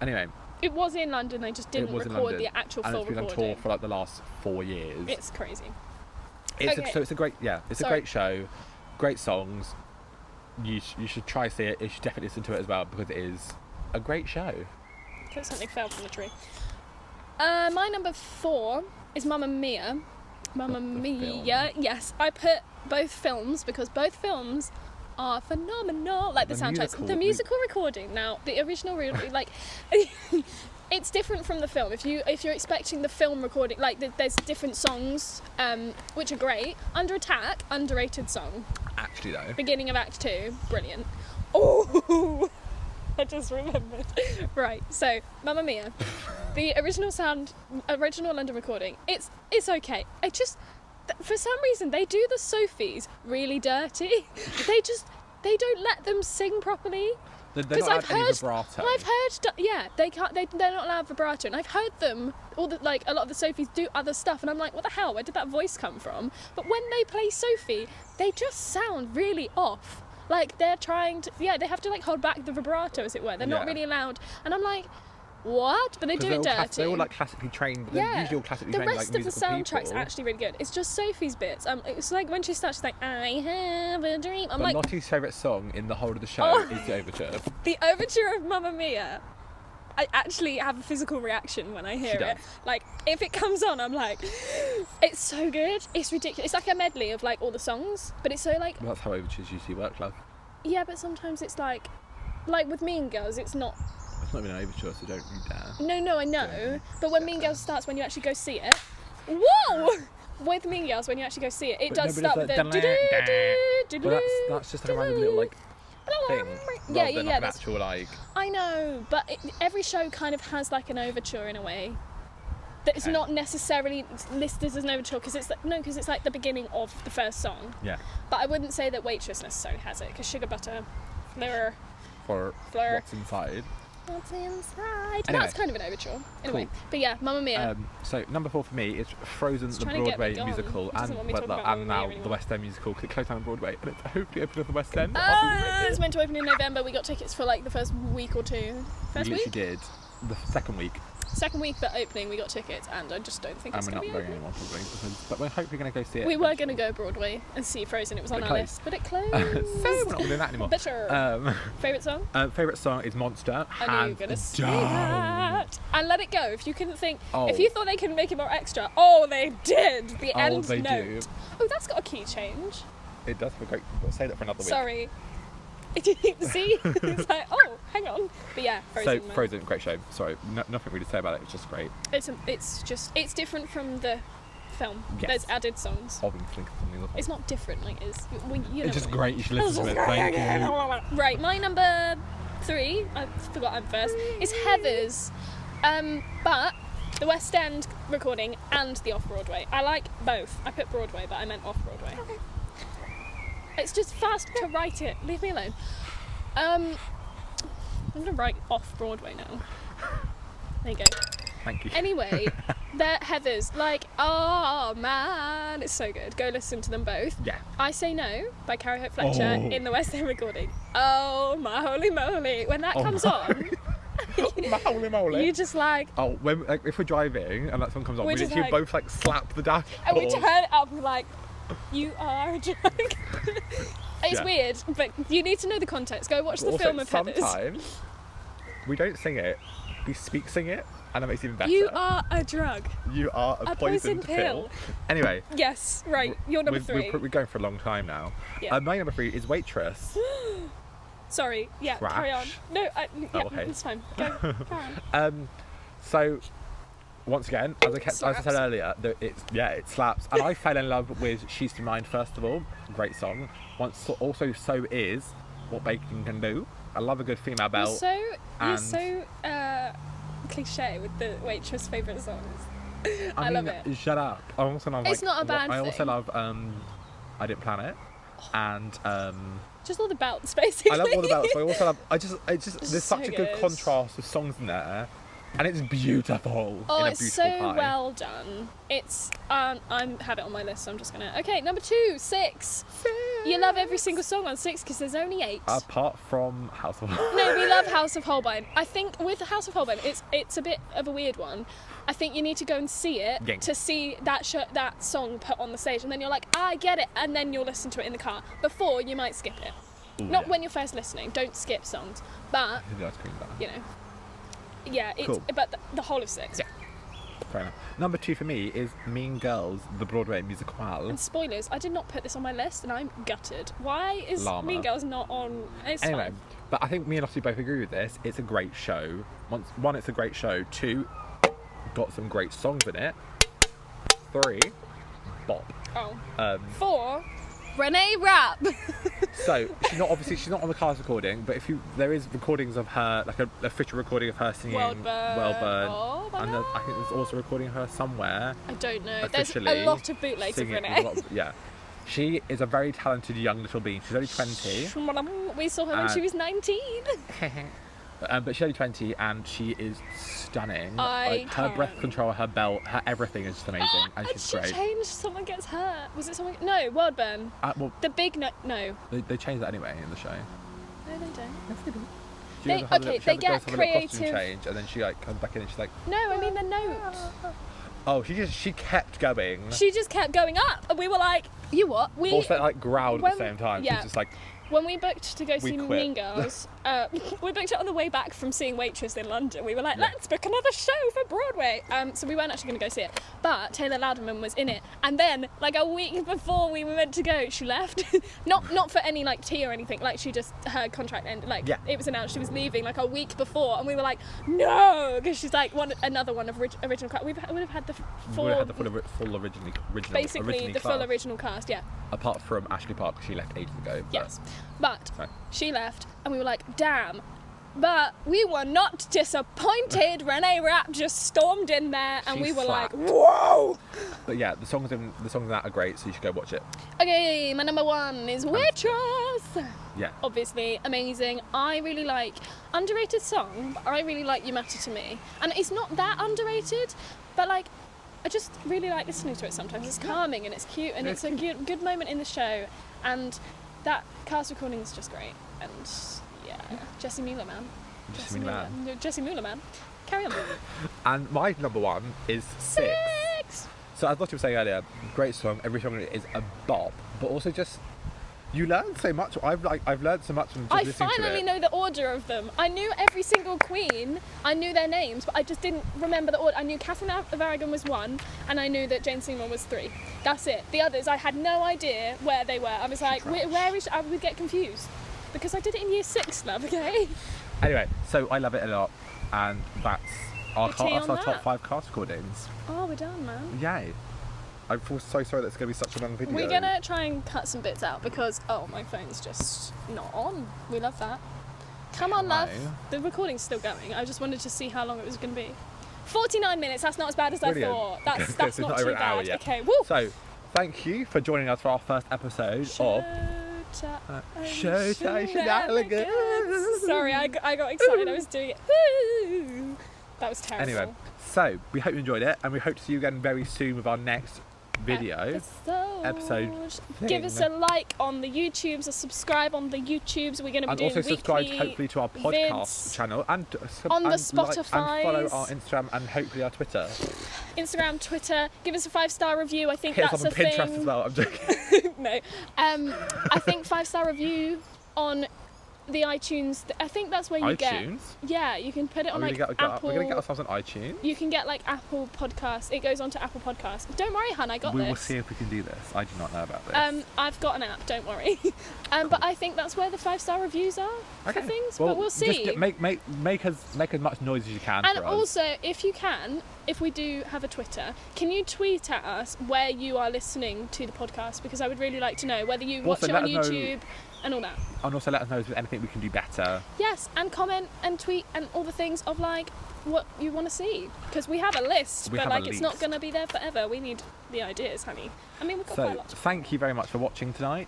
Anyway, It was in London, they just didn't it was in record London, the actual and full it's been on recording. tour for like the last 4 years. It's crazy. So it's a great, it's Sorry. a great show, great songs. You should try see it. You should definitely listen to it as well because it is a great show. Thought something fell from the tree. My number 4 is Mamma Mia. Mamma The Mia. Yes, I put both films because both films are phenomenal. Like the The soundtracks, musical- the musical recording. Now the original, like, it's different from the film. If you're expecting the film recording, like there's different songs, which are great. Under Attack, underrated song. Actually, though, Beginning of Act 2, brilliant. Oh, I just remembered. Right, so Mamma Mia, the original London recording. It's okay. for some reason they do the Sophies really dirty. They don't let them sing properly. They're not allowed any vibrato. I've heard, yeah, they can't. They're not allowed vibrato, and I've heard them. A lot of the Sophies do other stuff, and I'm like, what the hell? Where did that voice come from? But when they play Sophie, they just sound really off. Like they're trying to, they have to like hold back the vibrato, as it were. They're not really allowed, and I'm like, what? But they do it dirty. They're all like classically trained. They're usually all classically trained. The rest of the soundtrack's actually really good. It's just Sophie's bits. It's like when she starts, she's like, I have a dream. I'm like, Lottie's favourite song in the whole of the show is the overture. The overture of Mamma Mia. I actually have a physical reaction when I hear it. Like, if it comes on, I'm like, it's so good. It's ridiculous. It's like a medley of like all the songs, but it's so like. Well, that's how overtures usually work, love. Yeah, but sometimes it's like with Mean Girls, it's not. It's not even an overture, so don't read that. No, I know. But when Mean Girls starts, when you actually go see it, whoa! With Mean Girls, when you actually go see it, it does start with the. Well, that's just like a random little like thing. Yeah. An actual like. I know, but every show kind of has like an overture in a way. That it's not necessarily listed as an overture because it's like the beginning of the first song. Yeah. But I wouldn't say that Waitress necessarily has it because Sugar Butter, Fleur. What's inside. What's inside? Anyway. That's kind of an overture. Anyway, Cool. but yeah, Mamma Mia. So number 4 for me is Frozen, the Broadway musical, and now the West End musical because it closed down on Broadway and it's hopefully open at the West End. It's meant to open in November. We got tickets for like the first week or two. First we week? literally did. The second week. Second week, but opening, we got tickets, and I just don't think it's going to be And we're not going open. anymore probably, but we're hopefully going to go see it. We were going to go Broadway and see Frozen. It was on our list, but it closed. So we're not doing that anymore. Bitter. Favourite song? Favourite song is Monster. I knew you were going to say that. And Let It Go. If you couldn't think, if you thought they couldn't make it more extra, they did. The end they note. do. Oh, that's got a key change. It does have a great. We'll say that for another week. Sorry. See? It's like, hang on. But yeah, Frozen. So Frozen, great show. Sorry, nothing really to say about it. It's just great. It's different from the film. Yes. There's added songs. Obviously, It's not different, like it's. It's just great. You should listen to it. Thank you. Right, my number 3. I forgot I'm first. Is Heathers, but the West End recording and the off Broadway. I like both. I put Broadway, but I meant off Broadway. Okay. It's just fast to write it. Leave me alone. I'm gonna write off Broadway now. There you go. Thank you. Anyway, they're Heathers. Like, oh man, it's so good. Go listen to them both. Yeah. I Say No by Carrie Hope Fletcher in the West End recording. Oh my holy moly! When that comes on. My holy moly. You just like. Oh, when if we're driving and that song comes on, we literally both like slap the dash. And we turn it up like. You are a joke. It's weird, but you need to know the context. Go watch the film of Heathers. Sometimes we don't sing it, we sing it, and it makes it even better. You are a drug. You are a poisoned pill. Anyway. Yes, right. You're number 3. We're going for a long time now. Yeah. My number 3 is Waitress. Sorry. Yeah. Crash. Carry on. No. Okay. It's fine. Go. Carry on. So. Once again, as I said earlier, it slaps. And I fell in love with She's to Mine first of all. Great song. Also, so is What Bacon Can Do. I love a good female belt. You're so cliche with the Waitress favourite songs. I love it. Shut up. I also love. It's not a bad thing. I also love I Didn't Plan It, and just all the belts basically. I love all the belts. But I also love. There's such a good good contrast of songs in there. And it's beautiful. Oh, in a it's beautiful so pie. well done. It's I have it on my list, so I'm just gonna. Okay, number 2, 6. You love every single song on 6 because there's only 8. Apart from House of. No, we love House of Holbein. I think with House of Holbein, it's a bit of a weird one. I think you need to go and see it to see that song put on the stage, and then you're like, I get it, and then you'll listen to it in the car. Before you might skip it. Ooh, Not when you're first listening. Don't skip songs, but you know. Yeah, it's cool. But the whole of 6. Yeah. Fair enough. Number 2 for me is Mean Girls, the Broadway musical. And spoilers, I did not put this on my list, and I'm gutted. Why is Mean Girls not on? Anyway, fine. But I think me and Lottie both agree with this. It's a great show. One, it's a great show. 2, got some great songs in it. 3, bop. Oh. 4, Renee Rapp. So she's not on the cast recording, but there is recordings of her, like a official recording of her singing World Burn. Oh my and I think there's also a recording of her somewhere. I don't know. There's Officially a lot of bootlegs of singing Renee. Yeah. She is a very talented young little bean. She's only 20. We saw her when she was 19. But she's only 20 and she is stunning. I Her breath can't. control, her belt, her everything is just amazing. And And she's she great. changed. Someone gets hurt. Was it someone? No, World Burn. Well, The big no. they changed that anyway in the show. No, they don't. Yes, they do. They- She has a okay, she they has a- get goes to have a little costume creative. change, and then she like comes back in and she's like, No, I mean the note. oh, she kept going. She just kept going up, and we were like, "You what?" But also like growled at when- the same time. yeah. She's just like, When we booked to go see quit. Mean Girls, we booked it on the way back from seeing Waitress in London. We were like, Yeah. let's book another show for Broadway. So we weren't actually going to go see it. But Taylor Louderman was in it. And then, like a week before we were meant to go, she left. not for any like tea or anything. Like her contract ended. Like Yeah. it was announced she was leaving like a week before. And we were like, no, because she's like another one of original cast. We would have had the we full, would have had the full originally basically the full cast. original cast. Yeah. Apart from Ashley Park, she left ages ago. But Yes. But Sorry. she left and we were like, damn. But we were not disappointed. Renee Rapp just stormed in there and She we were slapped. like, whoa! But yeah, the songs in that are great, so you should go watch it. Okay, my number one is Waitress. Yeah. Obviously, amazing. I really like underrated song, but I really like You Matter to Me. And it's not that underrated, but like I just really like listening to it sometimes. It's calming and it's cute and it's a good moment in the show. And that cast recording is just great. And yeah, Jesse Mueller, man. Jesse Mueller. No, Jesse Mueller, man. Carry on. And my number one is Six. So as Lottie was saying earlier, great song. Every song is a bop, but also just you learn so much. I've learned so much from just I listening to finally it. know the order of them. I knew every single queen. I knew their names, but I just didn't remember the order. I knew Catherine of Aragon was 1, and I knew that Jane Seymour was 3. That's it. The others, I had no idea where they were. I was like, where is? I would get confused because I did it in year 6, love. Okay. Anyway, so I love it a lot, and that's our The tea on top that. 5 cast recordings. Oh, we're done, man. Yay! I feel so sorry that it's going to be such a long video. We're gonna try and cut some bits out because my phone's just not on. We love that. Come on, love. Hello. The recording's still going. I just wanted to see how long it was gonna be. 49 minutes. That's not as bad as Brilliant. I thought. That's It's not not too over an hour bad. yet. Okay. Woo. So, thank you for joining us for our first episode of Showtime Shenanigans. Sorry, I got excited. I was doing it. Woo. That was terrible. Anyway, so we hope you enjoyed it, and we hope to see you again very soon with our next video. Episode Give us a like on the YouTubes, a subscribe on the YouTubes. We're going to be And doing also subscribe weekly hopefully to our podcast vids. channel and On the and Spotifys. and follow our Instagram and hopefully our Twitter. Instagram, Twitter. Give us a 5-star review. I think Hit us that's up a on Pinterest thing. as well. I'm joking. No. I think 5-star review on the iTunes. I think that's where you get. iTunes. Yeah, you can put it on like Apple. We're gonna get ourselves on iTunes. You can get like Apple Podcasts. It goes on to Apple Podcasts. Don't worry, hun. I got We this. will see if we can do this. I do not know about this. I've got an app. Don't worry. But I think that's where the 5-star reviews are for things. Well, but we'll see. Just make as much noise as you can. And for us. also, if you can, if we do have a Twitter, can you tweet at us where you are listening to the podcast? Because I would really like to know whether you watch Also, it let on us know- YouTube and all that. And also let us know if there's anything we can do better. Yes, and comment and tweet and all the things of like what you want to see. Because we have a list, We but have a like it's not list. going to be there forever. We need the ideas, honey. I mean, we've got quite a So lot. thank you very much for watching today.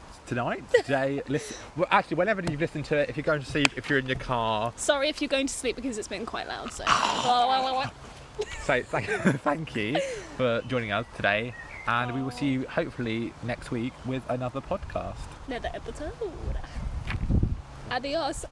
Listen. Well, actually, whenever you've listened to it, if you're going to sleep, if you're in your car, Sorry if you're going to sleep because it's been quite loud. So. so thank you for joining us today, and we will see you hopefully next week with another podcast. Another episode. Adios.